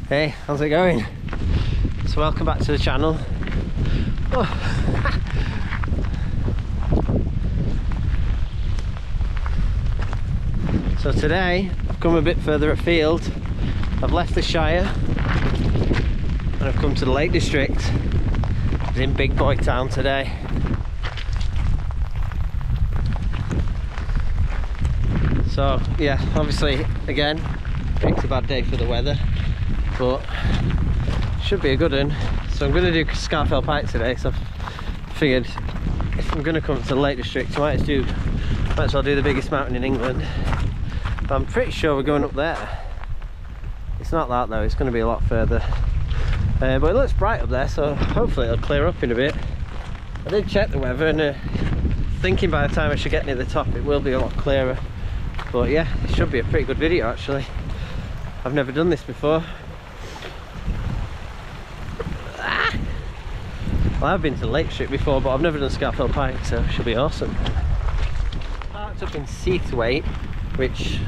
Hey, how's it going? So welcome back to the channel. Oh. So today I've come a bit further afield. I've left the Shire and I've come to the Lake District. I was in Big Boy Town today. So yeah, obviously again picked a bad day for the weather, but should be a good one. So I'm going to do Scafell Pike today, so I figured if I'm going to come to the Lake District I might as well do the biggest mountain in England. But I'm pretty sure we're going up there. It's not that though, it's going to be a lot further. But it looks bright up there, so hopefully it'll clear up in a bit. I did check the weather and thinking by the time I should get near the top it will be a lot clearer. But yeah, it should be a pretty good video actually. I've never done this before. Well, I've been to the Lake District before, but I've never done Scafell Pike, so it should be awesome. Parked up in Seathwaite, which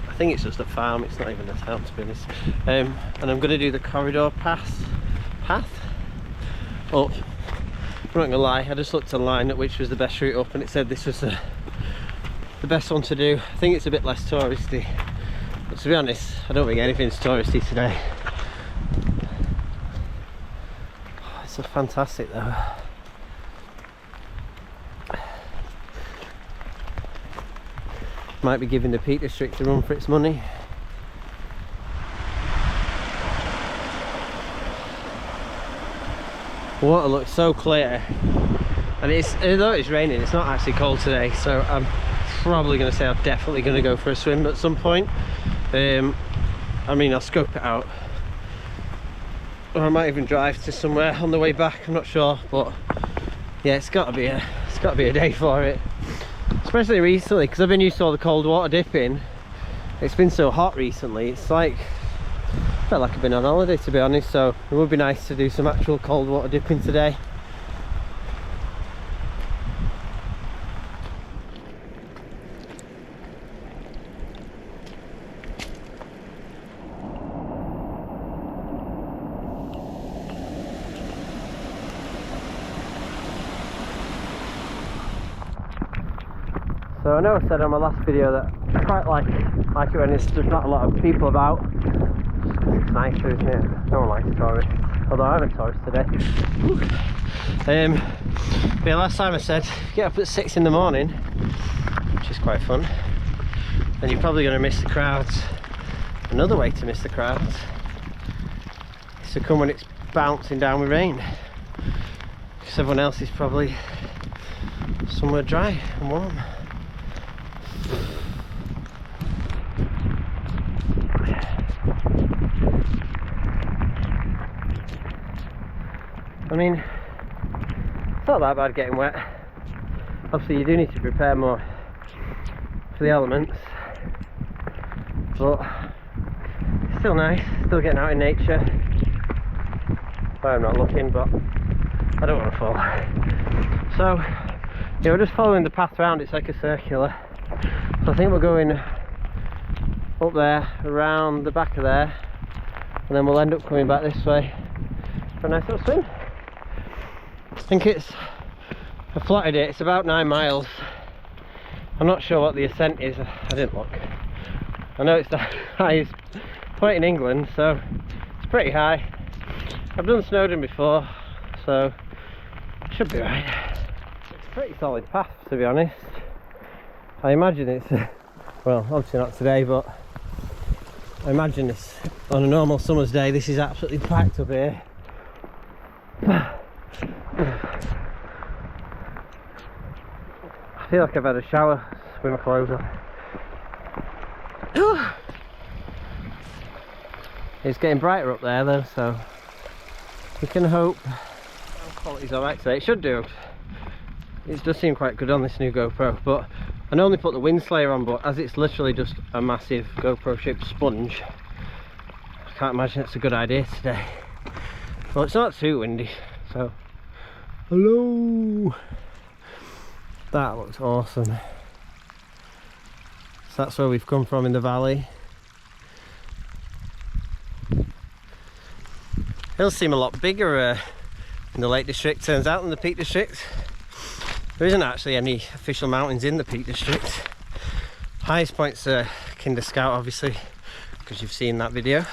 I think it's just a farm, it's not even a town to be honest. And I'm going to do the corridor path up. I'm not going to lie, I just looked online at which was the best route up and it said this was the best one to do. I think it's a bit less touristy, but to be honest I don't think anything's touristy today. Oh, it's so fantastic though. Might be giving the Peak District a run for its money. The water looks so clear, and although it's raining it's not actually cold today, so I'm probably going to say I'm definitely going to go for a swim at some point. I mean, I'll scope it out, or I might even drive to somewhere on the way back, I'm not sure, but yeah, it's got to be a day for it, especially recently because I've been used to all the cold water dipping. It's been so hot recently, it's like I felt like I've been on holiday to be honest, so it would be nice to do some actual cold water dipping today. So I know I said on my last video that I quite like it when there's not a lot of people about. It's nicer, isn't it? No one likes tourists, although I'm a tourist today. But yeah, last time I said get up at 6 in the morning, which is quite fun, and you're probably going to miss the crowds. Another way to miss the crowds is to come when it's bouncing down with rain, because everyone else is probably somewhere dry and warm. I mean, it's not that bad getting wet. Obviously you do need to prepare more for the elements, but it's still nice, still getting out in nature. Well, I'm not looking, but I don't want to fall. So yeah, we're just following the path around, it's like a circular. So I think we're going up there, around the back of there, and then we'll end up coming back this way for a nice little swim. I think I plotted it, it's about 9 miles. I'm not sure what the ascent is, I didn't look. I know it's the highest point in England, so it's pretty high. I've done Snowdon before, so it should be right. It's a pretty solid path to be honest. I imagine it's, well obviously not today, but I imagine it's on a normal summer's day this is absolutely packed up here. I feel like I've had a shower with my clothes on. It's getting brighter up there though, so we can hope quality's alright today. It should do. It does seem quite good on this new GoPro, but I normally put the wind slayer on, but as it's literally just a massive GoPro shaped sponge, I can't imagine it's a good idea today. Well, it's not too windy, so hello. That looks awesome. So that's where we've come from in the valley. Hills seem a lot bigger in the Lake District, turns out, than the Peak District. There isn't actually any official mountains in the Peak District. Highest point's Kinder Scout, obviously, because you've seen that video.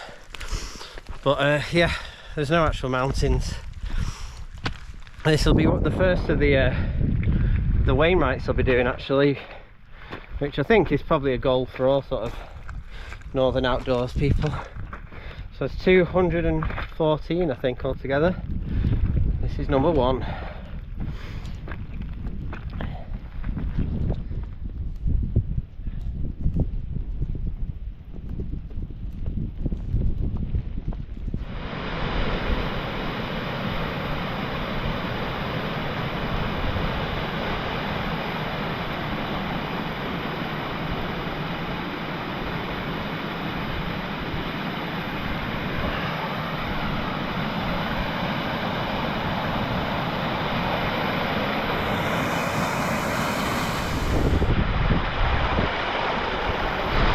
But yeah, there's no actual mountains. This will be the first of the Wainwrights I'll be doing, actually, which I think is probably a goal for all sort of northern outdoors people. So it's 214, I think, altogether. This is number 1.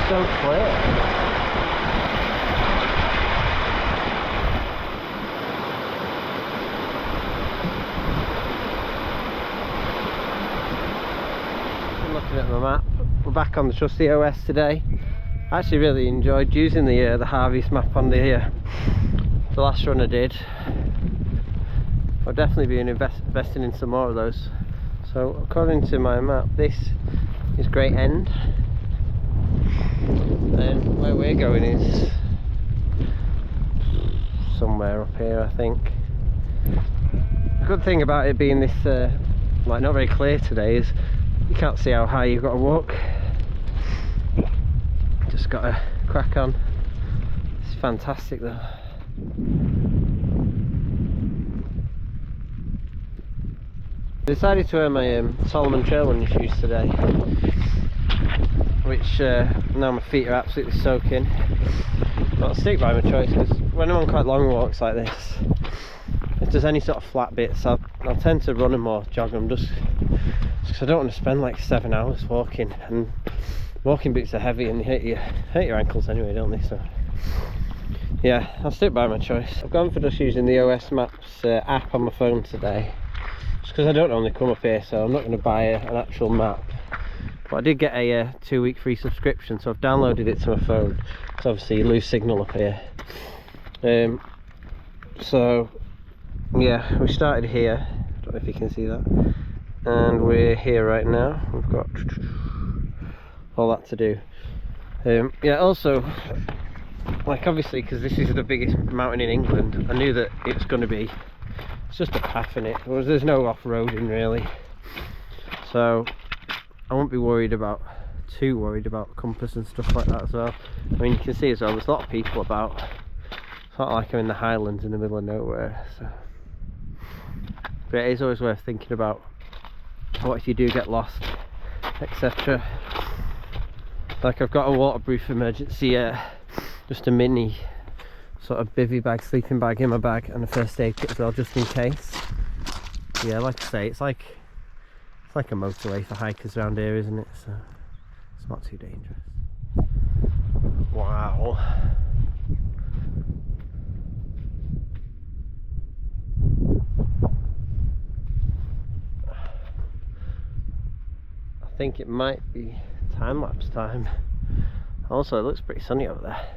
So clear. I'm looking at my map. We're back on the trusty OS today. I actually really enjoyed using the Harvey's map on the last run I did. I'll definitely be investing in some more of those. So according to my map, this is Great End. And where we're going is somewhere up here, I think. The good thing about it being this like not very clear today is you can't see how high you've got to walk. Just got to crack on. It's fantastic though. I decided to wear my Solomon Trail running shoes today, which now my feet are absolutely soaking. But I'll stick by my choice, because when I'm on quite long walks like this, if there's any sort of flat bits, I'll tend to run them or jog them, just because I don't want to spend like 7 hours walking, and walking boots are heavy and they hurt your ankles anyway, don't they? So yeah, I'll stick by my choice. I've gone for just using the OS Maps app on my phone today, just because I don't normally come up here, so I'm not going to buy an actual map. But I did get a 2-week free subscription, so I've downloaded it to my phone. So obviously you lose signal up here. So yeah, we started here. I don't know if you can see that. And we're here right now. We've got all that to do. Yeah, also, like obviously, because this is the biggest mountain in England, I knew that it's going to be, it's just a path in it. There's no off-roading really. So I won't be too worried about compass and stuff like that as well. I mean, you can see as well, there's a lot of people about. It's not like I'm in the Highlands in the middle of nowhere. So. But it is always worth thinking about what if you do get lost, etc. Like I've got a waterproof emergency, just a mini sort of bivvy bag, sleeping bag in my bag, and a first aid kit as well, just in case. Yeah, like I say, it's like a motorway for hikers around here, isn't it? So it's not too dangerous. Wow. I think it might be time-lapse time. Also, it looks pretty sunny over there.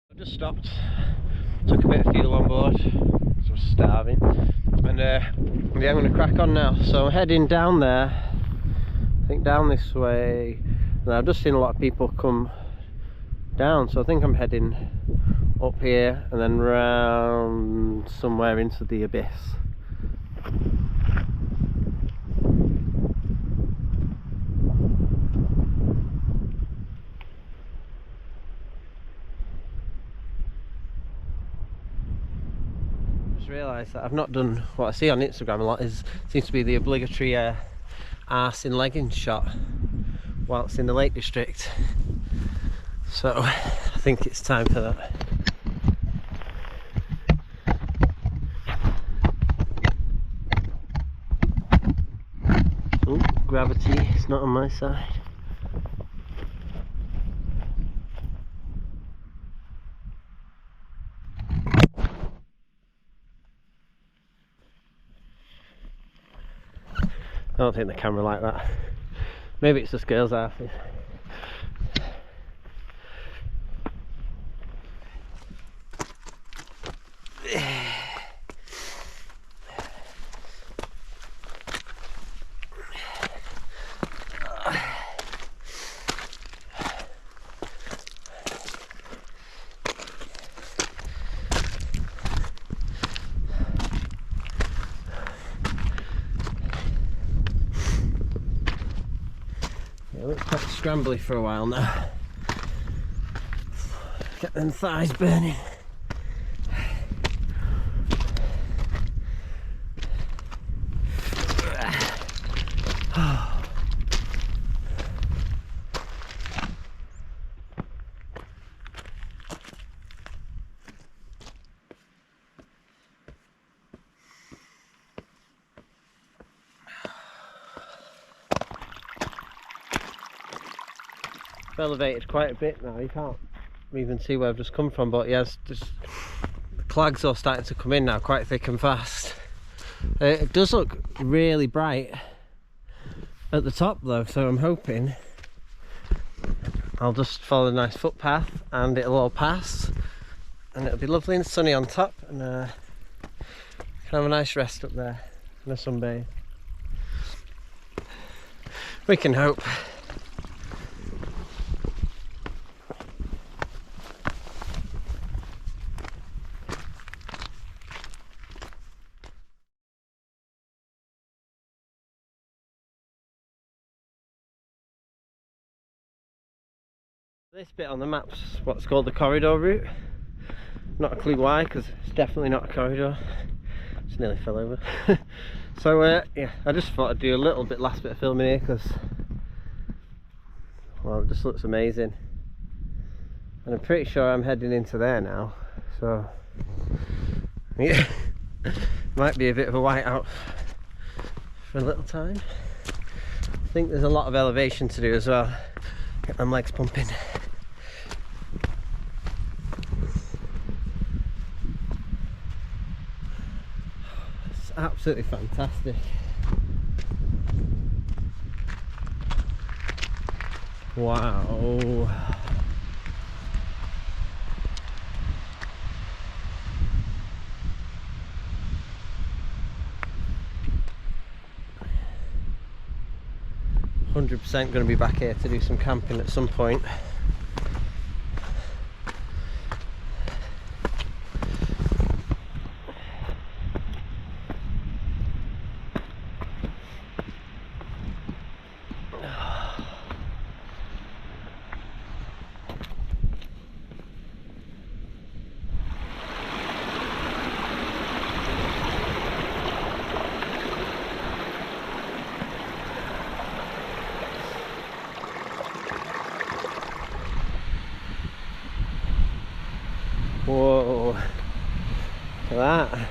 I just stopped, took a bit of fuel on board, because I was starving, and yeah, I'm going to crack on now. So I'm heading down there, I think down this way, and I've just seen a lot of people come down, so I think I'm heading up here and then round somewhere into the abyss. Realised that I've not done what I see on Instagram a lot, seems to be the obligatory arse in leggings shot whilst in the Lake District, so I think it's time for that. gravity, it's not on my side. I don't think the camera like that. Maybe it's the scales half. It looks quite scrambly for a while now. Get them thighs burning. I've elevated quite a bit now, you can't even see where I've just come from, but yes, just the clags are starting to come in now quite thick and fast. It does look really bright at the top though, so I'm hoping I'll just follow a nice footpath and it'll all pass and it'll be lovely and sunny on top, and can have a nice rest up there and a sunbathe. We can hope. This bit on the map's what's called the corridor route. Not a clue why, because it's definitely not a corridor. Just nearly fell over. So yeah, I just thought I'd do a little bit last bit of filming here because, well, it just looks amazing. And I'm pretty sure I'm heading into there now. So yeah, might be a bit of a whiteout for a little time. I think there's a lot of elevation to do as well. Get them legs pumping. It's absolutely fantastic. Wow. %, going to be back here to do some camping at some point. Whoa, look at that.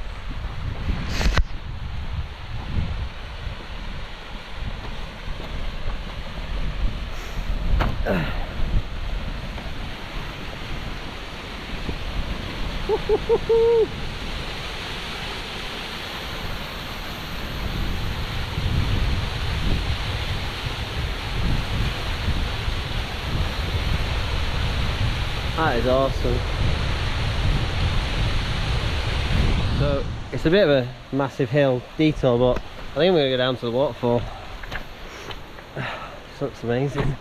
That is awesome. So it's a bit of a massive hill detour, but I think I'm going to go down to the waterfall. This looks amazing.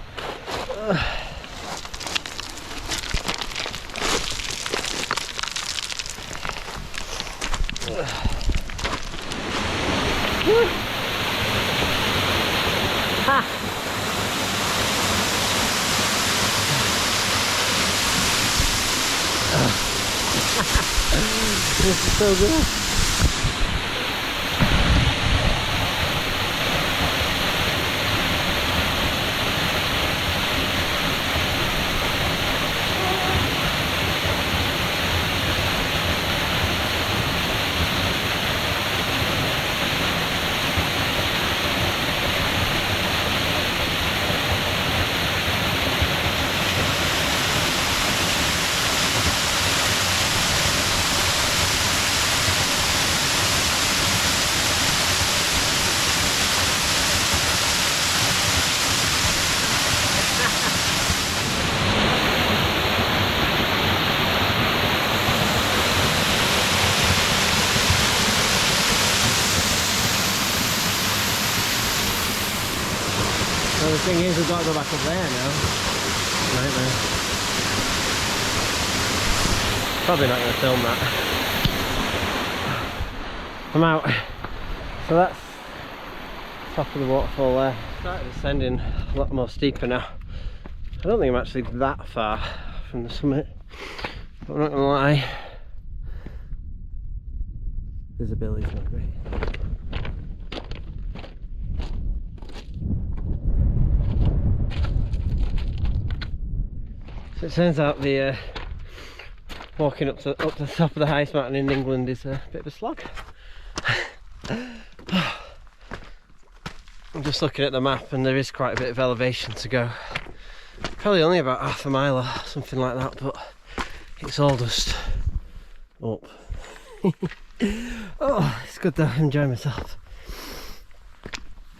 This is so good. Thing is, we've got to go back up there now. Nightmare. Probably not going to film that. I'm out. So that's top of the waterfall there. Started descending a lot more steeper now. I don't think I'm actually that far from the summit, but I'm not going to lie, visibility's not great. So it turns out the walking up to the top of the highest mountain in England is a bit of a slog. I'm just looking at the map and there is quite a bit of elevation to go. Probably only about half a mile or something like that, but it's all just up. Oh, it's good to enjoy myself.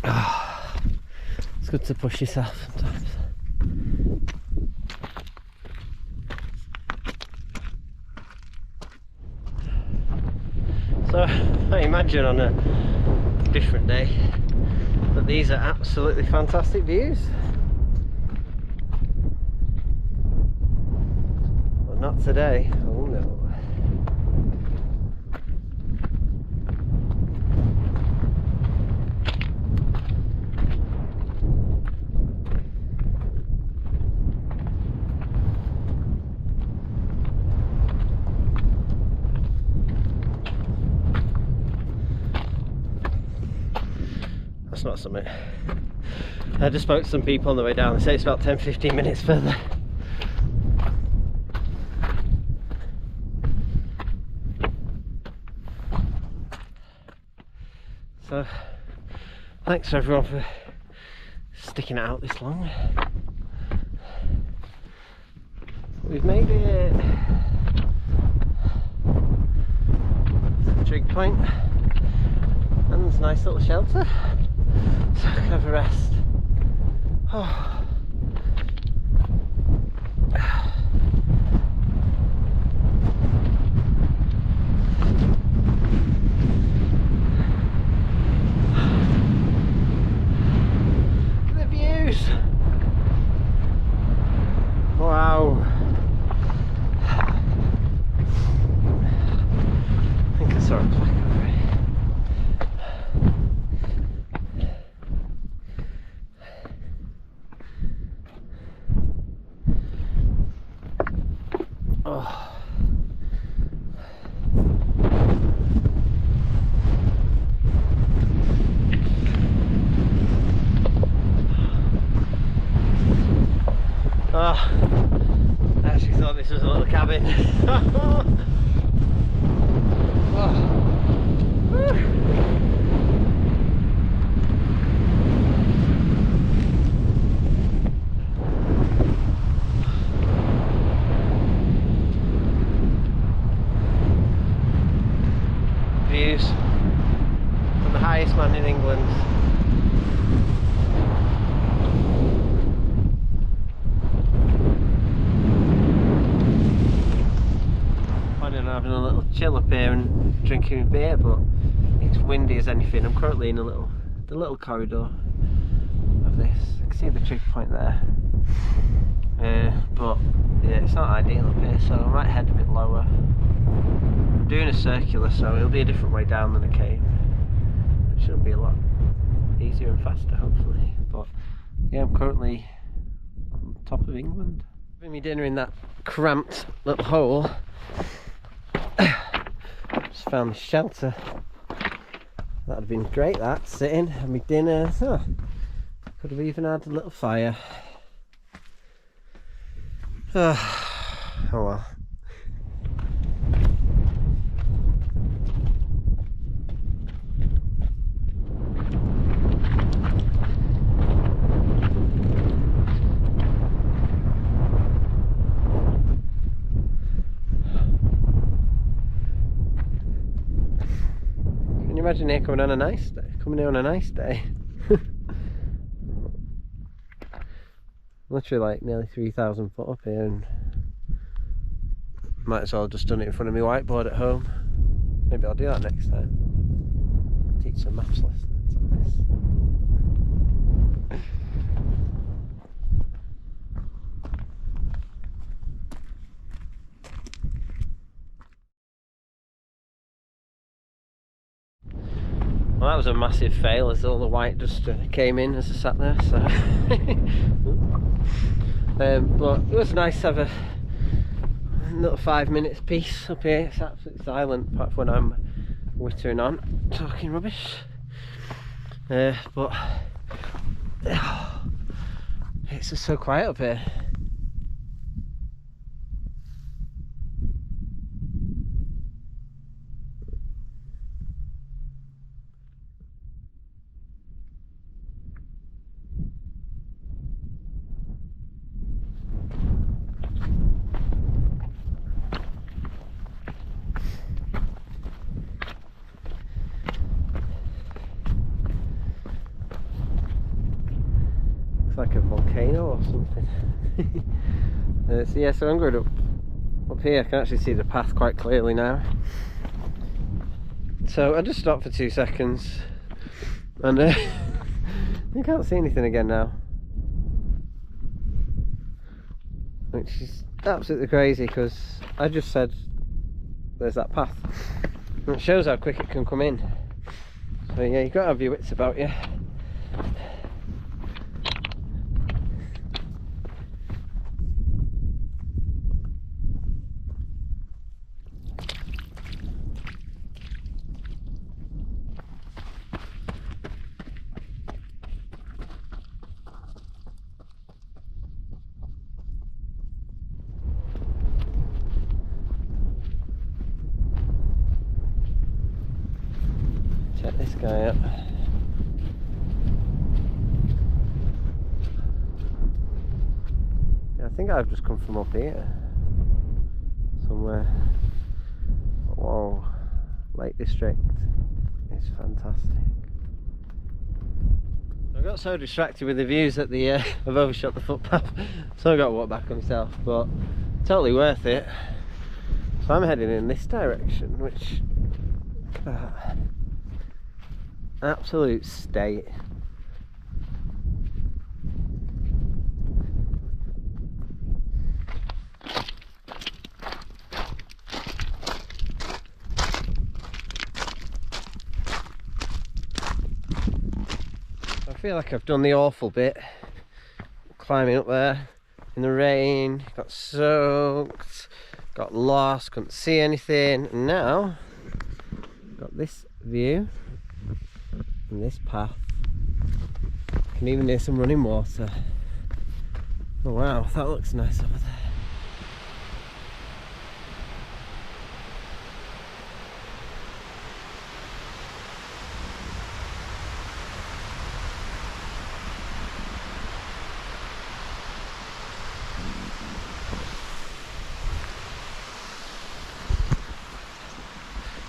Oh, it's good to push yourself sometimes. So I imagine on a different day that these are absolutely fantastic views. But not today. Oh no. That's not something. I just spoke to some people on the way down. They say it's about 10-15 minutes further. So thanks to everyone for sticking it out this long. We've made it to the trig point, and there's a nice little shelter. So I can have a rest. Oh. The views! Wow! I think I saw it back over here. Oh. Oh, I actually thought this was a little cabin. Oh. Views from the highest mountain in England. Planning on having a little chill up here and drinking a beer, but it's windy as anything. I'm currently in the little corridor of this. I can see the trig point there, but yeah, it's not ideal up here, so I might head a bit lower. I'm doing a circular, so it'll be a different way down than I came. It should be a lot easier and faster, hopefully. But yeah, I'm currently on top of England. Having me dinner in that cramped little hole. Just found the shelter. That'd have been great, that, sitting, have me dinner. Oh, could have even had a little fire. Oh well. Can you imagine here coming on a nice day? Coming here on a nice day. Literally like nearly 3,000 foot up here, and might as well have just done it in front of my whiteboard at home. Maybe I'll do that next time. Teach some maths lessons on this. Well, that was a massive fail as all the white just came in as I sat there, so but it was nice to have a little 5 minutes peace up here. It's absolutely silent apart from when I'm whittering on talking rubbish, but it's just so quiet up here. Like a volcano or something. So yeah, so I'm going up here. I can actually see the path quite clearly now. So I just stopped for 2 seconds and you can't see anything again now, which is absolutely crazy because I just said there's that path, and it shows how quick it can come in. So yeah, you've got to have your wits about you. Check this guy out. Yeah, I think I've just come from up here somewhere. Whoa, Lake District. It's fantastic. I got so distracted with the views that I've overshot the footpath, so I got to walk back on myself, but totally worth it. So I'm heading in this direction, which absolute state. I feel like I've done the awful bit, climbing up there in the rain, got soaked, got lost, couldn't see anything, and now got this view and this path. Can even hear some running water. Oh wow, that looks nice over there.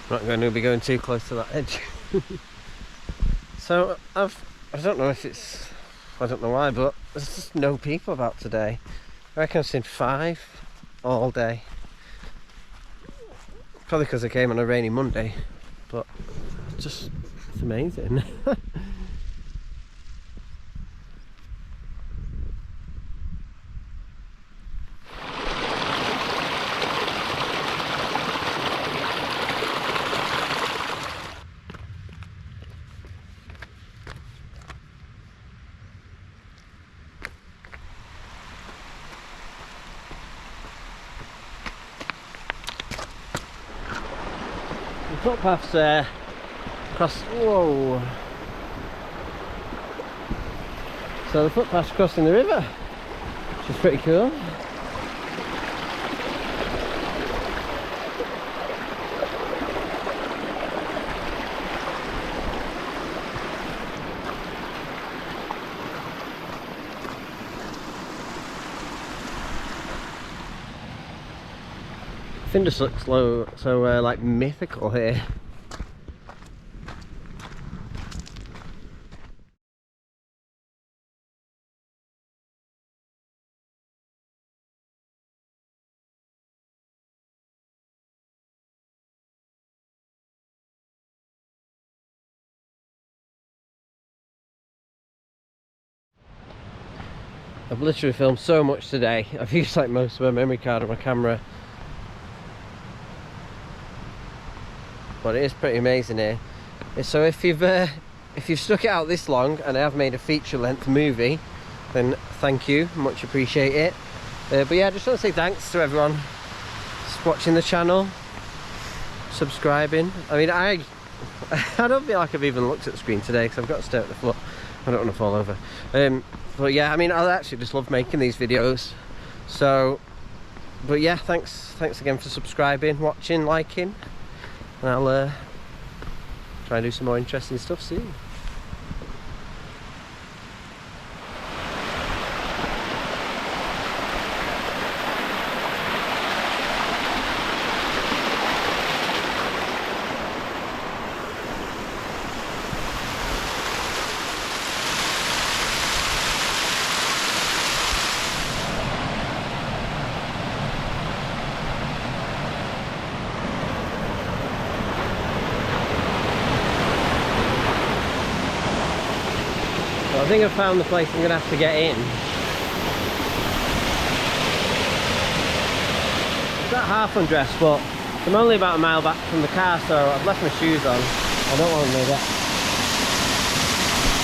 I'm not going to be going too close to that edge. So I don't know if it's, I don't know why, but there's just no people about today. I reckon I've seen 5 all day. Probably because I came on a rainy Monday, but it's amazing. The footpath's across. Whoa! So the footpath's crossing the river, which is pretty cool. The thing just looks so like mythical here. I've literally filmed so much today. I've used like most of my memory card on my camera. But it is pretty amazing here. So if you've stuck it out this long and I have made a feature-length movie, then thank you, much appreciate it. But yeah, I just want to say thanks to everyone watching the channel, subscribing. I mean, I don't feel like I've even looked at the screen today because I've got to stare at the foot. I don't want to fall over. But yeah, I mean, I actually just love making these videos. So, but yeah, thanks again for subscribing, watching, liking, and I'll try and do some more interesting stuff soon. I think I've found the place I'm going to have to get in. It's not half undressed, but I'm only about a mile back from the car, so I've left my shoes on. I don't want to get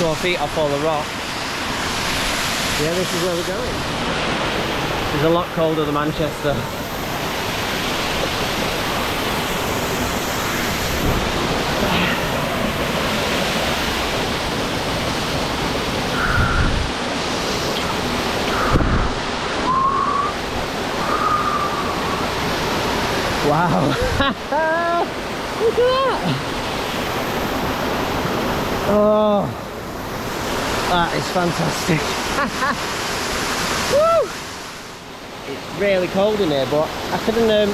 sore feet off all the rocks. Yeah, this is where we're going. It's a lot colder than Manchester. Wow. Look at that. Oh, that is fantastic. Woo! It's really cold in here, but I couldn't I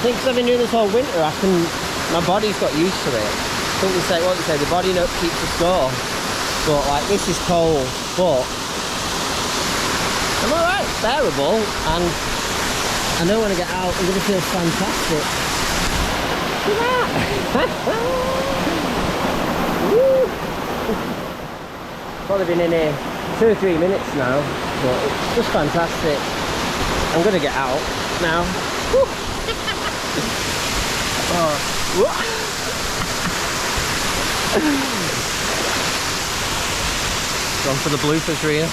think because I've been doing this all winter, my body's got used to it. I think what you say, the body keeps the score. But like, this is cold, but I'm alright, it's bearable, and I know when I get out, I'm going to feel fantastic. Look at that! Woo! Probably been in here 2 or 3 minutes now, but it's just fantastic. I'm going to get out now. Woo! Gone for the bloopers reel.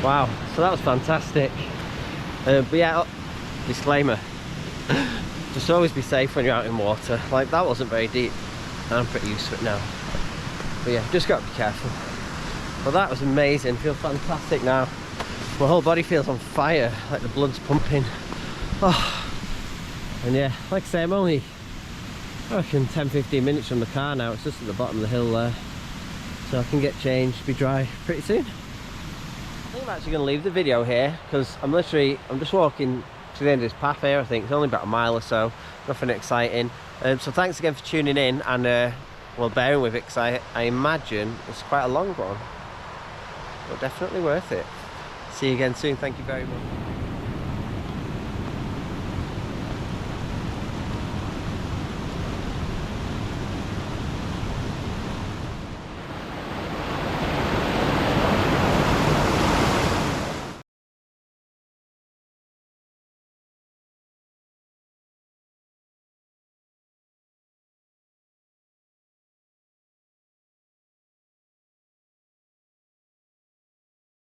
Wow, so that was fantastic. But yeah, disclaimer, just always be safe when you're out in water. Like, that wasn't very deep, and I'm pretty used to it now. But yeah, just got to be careful. Well, that was amazing, feel fantastic now. My whole body feels on fire, like the blood's pumping. Oh. And yeah, like I say, I'm only, I reckon 10-15 minutes from the car now. It's just at the bottom of the hill there, so I can get changed, be dry pretty soon. I think I'm actually going to leave the video here because I'm just walking to the end of this path here. I think it's only about a mile or so, nothing exciting. So thanks again for tuning in and well, bearing with it, because I imagine it's quite a long one, but definitely worth it. See you again soon. Thank you very much.